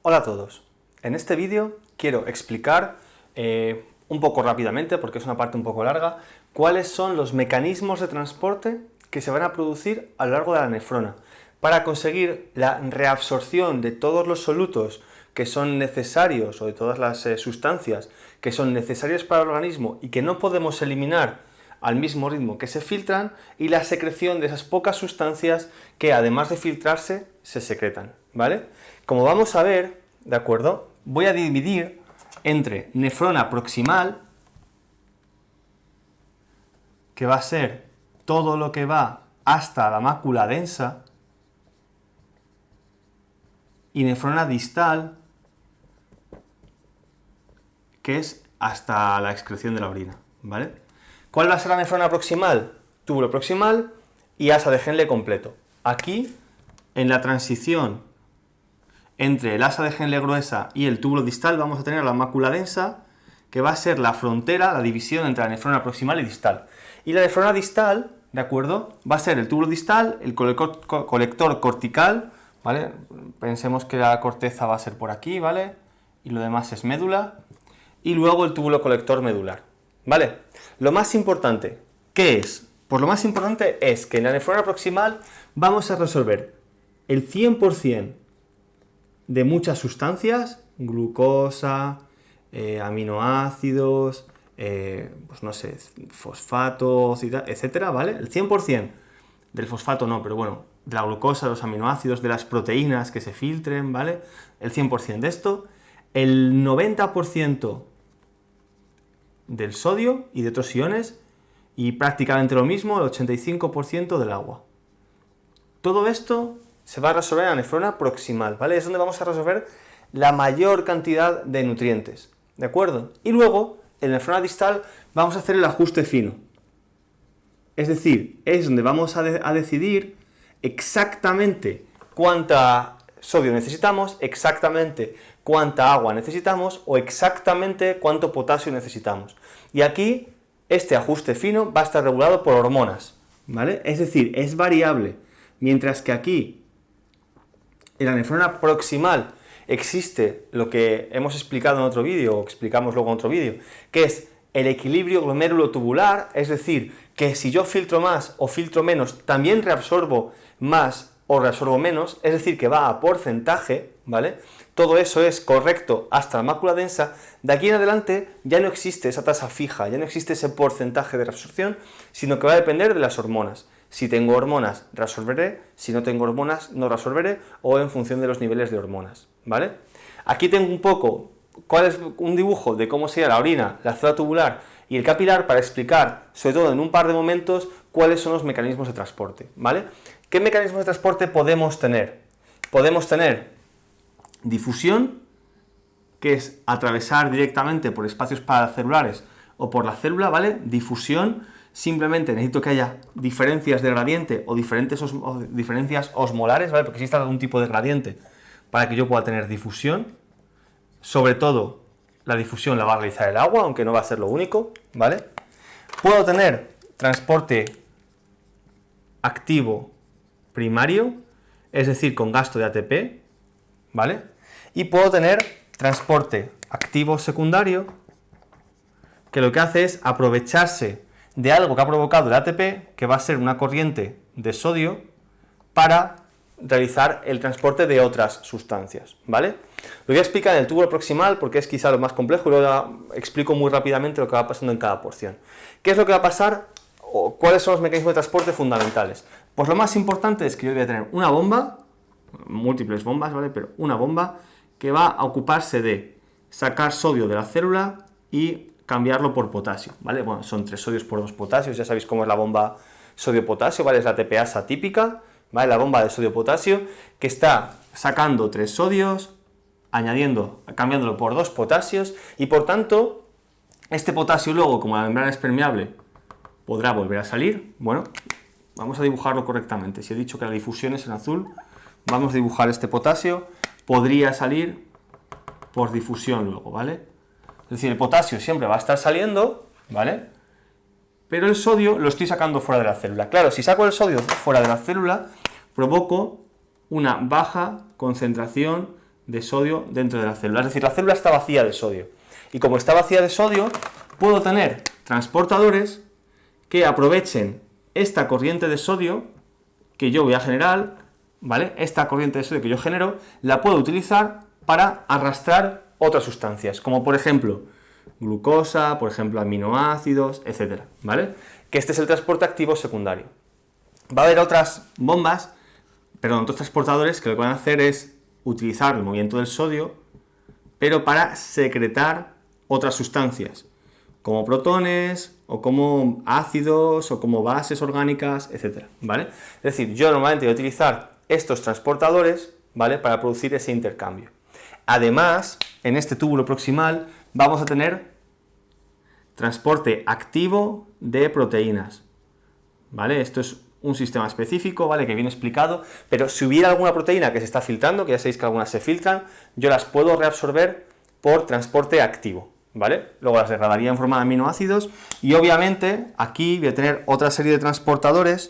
Hola a todos. En este vídeo quiero explicar un poco rápidamente, porque es una parte un poco larga, cuáles son los mecanismos de transporte que se van a producir a lo largo de la nefrona para conseguir la reabsorción de todos los solutos que son necesarios o de todas las sustancias que son necesarias para el organismo y que no podemos eliminar al mismo ritmo que se filtran, y la secreción de esas pocas sustancias que, además de filtrarse, se secretan, ¿vale? Como vamos a ver, ¿de acuerdo? Voy a dividir entre nefrona proximal, que va a ser todo lo que va hasta la mácula densa, y nefrona distal, que es hasta la excreción de la orina, ¿vale? ¿Cuál va a ser la nefrona proximal? Túbulo proximal y asa de Henle completo. Aquí, en la transición entre el asa de Henle gruesa y el túbulo distal, vamos a tener la mácula densa, que va a ser la frontera, la división entre la nefrona proximal y distal. Y la nefrona distal, ¿de acuerdo?, va a ser el túbulo distal, el colector cortical, ¿vale? Pensemos que la corteza va a ser por aquí, ¿vale? Y lo demás es médula. Y luego el túbulo colector medular, ¿vale? Lo más importante, ¿qué es? Pues lo más importante es que en la nefrona proximal vamos a resolver el 100% de muchas sustancias, glucosa, aminoácidos, pues no sé, fosfatos, etcétera, ¿vale? El 100% del fosfato no, pero bueno, de la glucosa, de los aminoácidos, de las proteínas que se filtren, ¿vale? El 100% de esto, el 90% del sodio y de otros iones, y prácticamente lo mismo, el 85% del agua. Todo esto se va a resolver en la nefrona proximal, ¿vale? Es donde vamos a resolver la mayor cantidad de nutrientes, ¿de acuerdo? Y luego, en la nefrona distal, vamos a hacer el ajuste fino. Es decir, es donde vamos a decidir exactamente cuánta sodio necesitamos, exactamente cuánta agua necesitamos o exactamente cuánto potasio necesitamos. Y aquí este ajuste fino va a estar regulado por hormonas, ¿vale? Es decir, es variable. Mientras que aquí, en la nefrona proximal, existe lo que hemos explicado en otro vídeo, o explicamos luego en otro vídeo, que es el equilibrio glomérulo-tubular, es decir, que si yo filtro más o filtro menos, también reabsorbo más o reabsorbo menos, es decir, que va a porcentaje, ¿vale? Todo eso es correcto hasta la mácula densa. De aquí en adelante ya no existe esa tasa fija, ya no existe ese porcentaje de reabsorción, sino que va a depender de las hormonas. Si tengo hormonas, reabsorberé; si no tengo hormonas, no reabsorberé, o en función de los niveles de hormonas, ¿vale? Aquí tengo un poco un dibujo de cómo sería la orina, la célula tubular y el capilar, para explicar, sobre todo en un par de momentos, cuáles son los mecanismos de transporte, ¿vale? ¿Qué mecanismos de transporte podemos tener? Podemos tener difusión, que es atravesar directamente por espacios paracelulares o por la célula, ¿vale? Difusión, simplemente necesito que haya diferencias de gradiente o diferencias osmolares, ¿vale? Porque existe algún tipo de gradiente para que yo pueda tener difusión. Sobre todo, la difusión la va a realizar el agua, aunque no va a ser lo único, ¿vale? Puedo tener transporte activo primario, es decir, con gasto de ATP, ¿vale? Y puedo tener transporte activo secundario, que lo que hace es aprovecharse de algo que ha provocado el ATP, que va a ser una corriente de sodio, para realizar el transporte de otras sustancias, ¿vale? Lo voy a explicar en el túbulo proximal porque es quizá lo más complejo, y luego explico muy rápidamente lo que va pasando en cada porción. ¿Qué es lo que va a pasar o cuáles son los mecanismos de transporte fundamentales? Pues lo más importante es que yo voy a tener una bomba, múltiples bombas, ¿vale? Pero una bomba que va a ocuparse de sacar sodio de la célula y cambiarlo por potasio, ¿vale? Bueno, son 3 sodios por 2 potasios, ya sabéis cómo es la bomba sodio-potasio, ¿vale? Es la TPasa típica, ¿vale? La bomba de sodio-potasio, que está sacando 3 sodios, cambiándolo por 2 potasios, y por tanto, este potasio luego, como la membrana es permeable, podrá volver a salir. Bueno, vamos a dibujarlo correctamente. Si he dicho que la difusión es en azul, vamos a dibujar este potasio, podría salir por difusión luego, ¿vale? Es decir, el potasio siempre va a estar saliendo, ¿vale? Pero el sodio lo estoy sacando fuera de la célula. Claro, si saco el sodio fuera de la célula, provoco una baja concentración de sodio dentro de la célula. Es decir, la célula está vacía de sodio. Y como está vacía de sodio, puedo tener transportadores que aprovechen esta corriente de sodio que yo voy a generar, ¿vale? Esta corriente de sodio que yo genero, la puedo utilizar para arrastrar otras sustancias, como por ejemplo glucosa, por ejemplo aminoácidos, etcétera, ¿vale? Que este es el transporte activo secundario. Va a haber otras bombas, perdón, otros transportadores que lo que van a hacer es utilizar el movimiento del sodio, pero para secretar otras sustancias, como protones, o como ácidos, o como bases orgánicas, etcétera, ¿vale? Es decir, yo normalmente voy a utilizar estos transportadores, ¿vale?, para producir ese intercambio. Además, en este túbulo proximal vamos a tener transporte activo de proteínas, ¿vale? Esto es un sistema específico, ¿vale?, que viene explicado, pero si hubiera alguna proteína que se está filtrando, que ya sabéis que algunas se filtran, yo las puedo reabsorber por transporte activo, ¿vale? Luego las degradaría en forma de aminoácidos y obviamente aquí voy a tener otra serie de transportadores,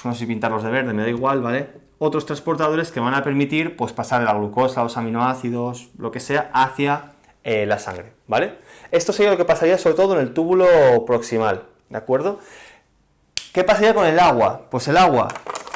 no sé si pintarlos de verde, me da igual, ¿vale? Otros transportadores que van a permitir pues pasar la glucosa, los aminoácidos, lo que sea, hacia la sangre, ¿vale? Esto sería lo que pasaría sobre todo en el túbulo proximal, ¿de acuerdo? ¿Qué pasaría con el agua? Pues el agua,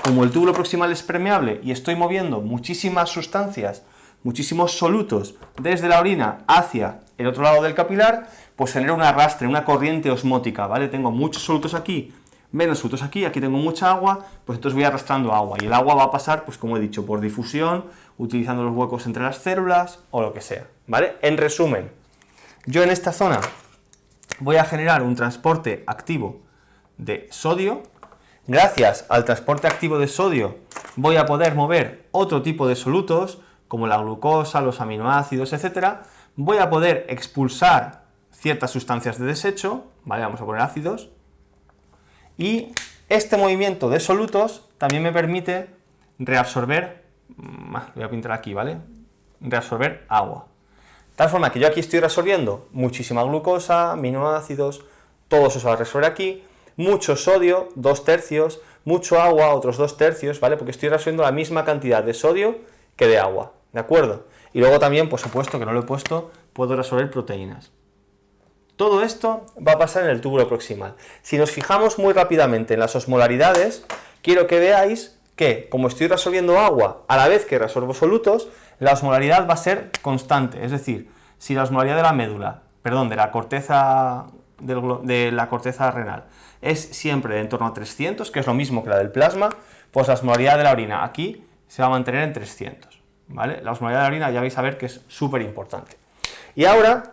como el túbulo proximal es permeable y estoy moviendo muchísimas sustancias, muchísimos solutos desde la orina hacia el otro lado del capilar, pues genera un arrastre, una corriente osmótica, ¿vale? Tengo muchos solutos aquí, menos solutos aquí, aquí tengo mucha agua, pues entonces voy arrastrando agua y el agua va a pasar, pues como he dicho, por difusión, utilizando los huecos entre las células o lo que sea, ¿vale? En resumen, yo en esta zona voy a generar un transporte activo de sodio. Gracias al transporte activo de sodio voy a poder mover otro tipo de solutos, como la glucosa, los aminoácidos, etcétera. Voy a poder expulsar ciertas sustancias de desecho, ¿vale? Vamos a poner ácidos. Y este movimiento de solutos también me permite reabsorber, voy a pintar aquí, ¿vale? Reabsorber agua. De tal forma que yo aquí estoy reabsorbiendo muchísima glucosa, aminoácidos, todo eso se va a reabsorber aquí, mucho sodio, 2/3, mucho agua, otros 2/3, ¿vale? Porque estoy reabsorbiendo la misma cantidad de sodio que de agua, ¿de acuerdo? Y luego también, por supuesto, que no lo he puesto, puedo reabsorber proteínas. Todo esto va a pasar en el túbulo proximal. Si nos fijamos muy rápidamente en las osmolaridades, quiero que veáis que, como estoy reabsorbiendo agua a la vez que reabsorbo solutos, la osmolaridad va a ser constante. Es decir, si la osmolaridad de la médula, perdón, de la corteza renal es siempre de en torno a 300, que es lo mismo que la del plasma, pues la osmolaridad de la orina aquí se va a mantener en 300, ¿vale? La osmolaridad de la orina ya vais a ver que es súper importante. Y ahora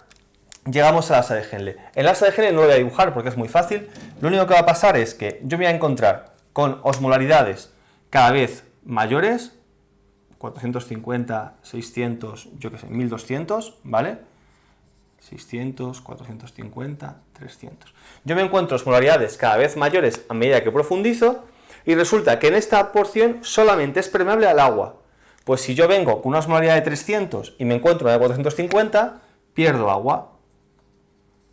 llegamos al asa de Henle. El asa de Henle no lo voy a dibujar porque es muy fácil. Lo único que va a pasar es que yo me voy a encontrar con osmolaridades cada vez mayores, 450, 600, yo qué sé, 1200, ¿vale? 600, 450, 300. Yo me encuentro osmolaridades cada vez mayores a medida que profundizo y resulta que en esta porción solamente es permeable al agua. Pues si yo vengo con una osmolaridad de 300 y me encuentro una de 450, pierdo agua.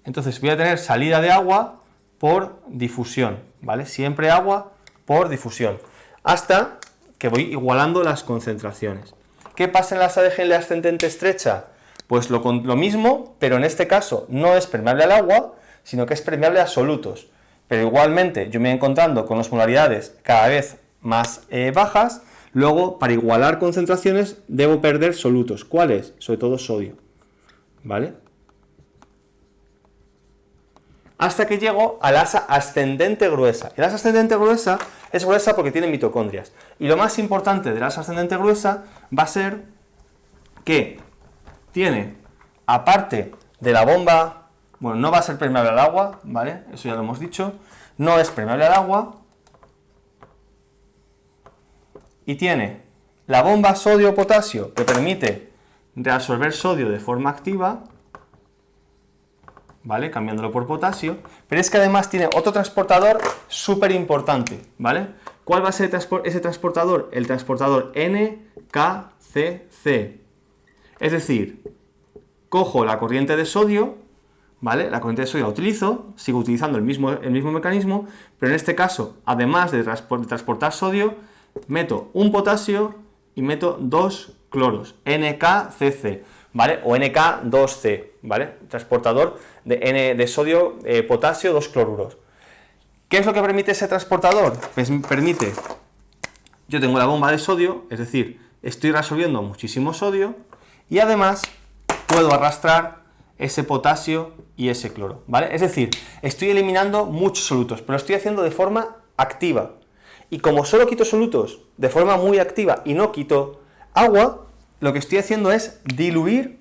Entonces voy a tener salida de agua por difusión, ¿vale? Siempre agua por difusión, hasta que voy igualando las concentraciones. ¿Qué pasa en la asa de Henle ascendente estrecha? Pues lo mismo, pero en este caso no es permeable al agua, sino que es permeable a solutos. Pero igualmente yo me voy encontrando con osmolaridades cada vez más bajas. Luego, para igualar concentraciones, debo perder solutos. ¿Cuáles? Sobre todo sodio, ¿vale? Hasta que llego al asa ascendente gruesa. El asa ascendente gruesa es gruesa porque tiene mitocondrias. Y lo más importante del asa ascendente gruesa va a ser que tiene, aparte de la bomba, bueno, no va a ser permeable al agua, ¿vale? Eso ya lo hemos dicho. No es permeable al agua. Y tiene la bomba sodio-potasio, que permite reabsorber sodio de forma activa, ¿vale? Cambiándolo por potasio, pero es que además tiene otro transportador súper importante, ¿vale? ¿Cuál va a ser ese transportador? El transportador NKCC. Es decir, cojo la corriente de sodio, ¿vale? La corriente de sodio la utilizo, sigo utilizando el mismo mecanismo, pero en este caso, además de transportar sodio, meto un potasio y meto 2 cloros, NKCC, ¿vale? O NK2C, ¿vale? Transportador de sodio, potasio, 2 cloruros. ¿Qué es lo que permite ese transportador? Pues permite, yo tengo la bomba de sodio, es decir, estoy resolviendo muchísimo sodio, y además puedo arrastrar ese potasio y ese cloro, ¿vale? Es decir, estoy eliminando muchos solutos, pero lo estoy haciendo de forma activa. Y como solo quito solutos de forma muy activa y no quito agua, lo que estoy haciendo es diluir,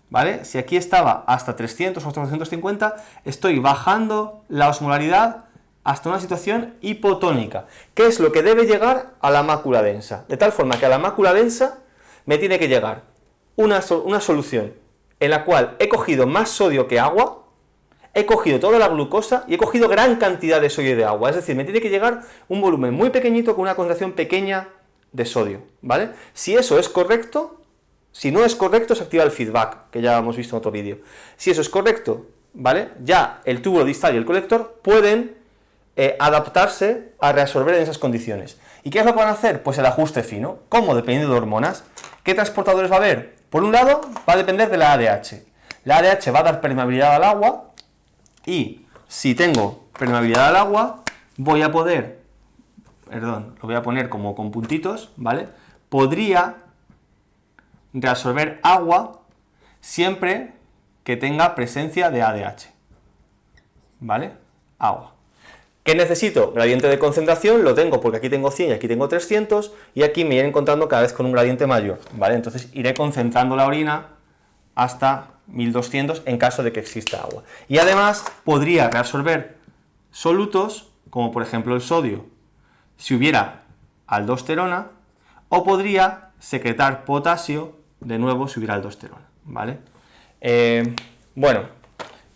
¿vale? Si aquí estaba hasta 300 o hasta 250, estoy bajando la osmolaridad hasta una situación hipotónica, que es lo que debe llegar a la mácula densa, de tal forma que a la mácula densa me tiene que llegar una solución en la cual he cogido más sodio que agua, he cogido toda la glucosa y he cogido gran cantidad de sodio y de agua, es decir, me tiene que llegar un volumen muy pequeñito con una concentración pequeña de sodio, ¿vale? Si eso es correcto, si no es correcto, se activa el feedback, que ya hemos visto en otro vídeo. Si eso es correcto, ¿vale? Ya el túbulo distal y el colector pueden adaptarse a reabsorber en esas condiciones. ¿Y qué es lo que van a hacer? Pues el ajuste fino. ¿Cómo? Dependiendo de hormonas. ¿Qué transportadores va a haber? Por un lado, va a depender de la ADH. La ADH va a dar permeabilidad al agua, y si tengo permeabilidad al agua, voy a poder, perdón, lo voy a poner como con puntitos, ¿vale? Podría reabsorber agua siempre que tenga presencia de ADH, ¿vale? Agua. ¿Qué necesito? Gradiente de concentración, lo tengo porque aquí tengo 100 y aquí tengo 300, y aquí me iré encontrando cada vez con un gradiente mayor, ¿vale? Entonces iré concentrando la orina hasta 1200 en caso de que exista agua. Y además podría reabsorber solutos, como por ejemplo el sodio, si hubiera aldosterona, o podría secretar potasio, de nuevo, si hubiera aldosterona, ¿vale? Bueno,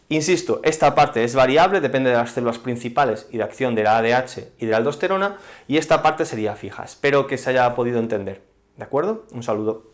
insisto, esta parte es variable, depende de las células principales y de acción de la ADH y de la aldosterona, y esta parte sería fija. Espero que se haya podido entender, ¿de acuerdo? Un saludo.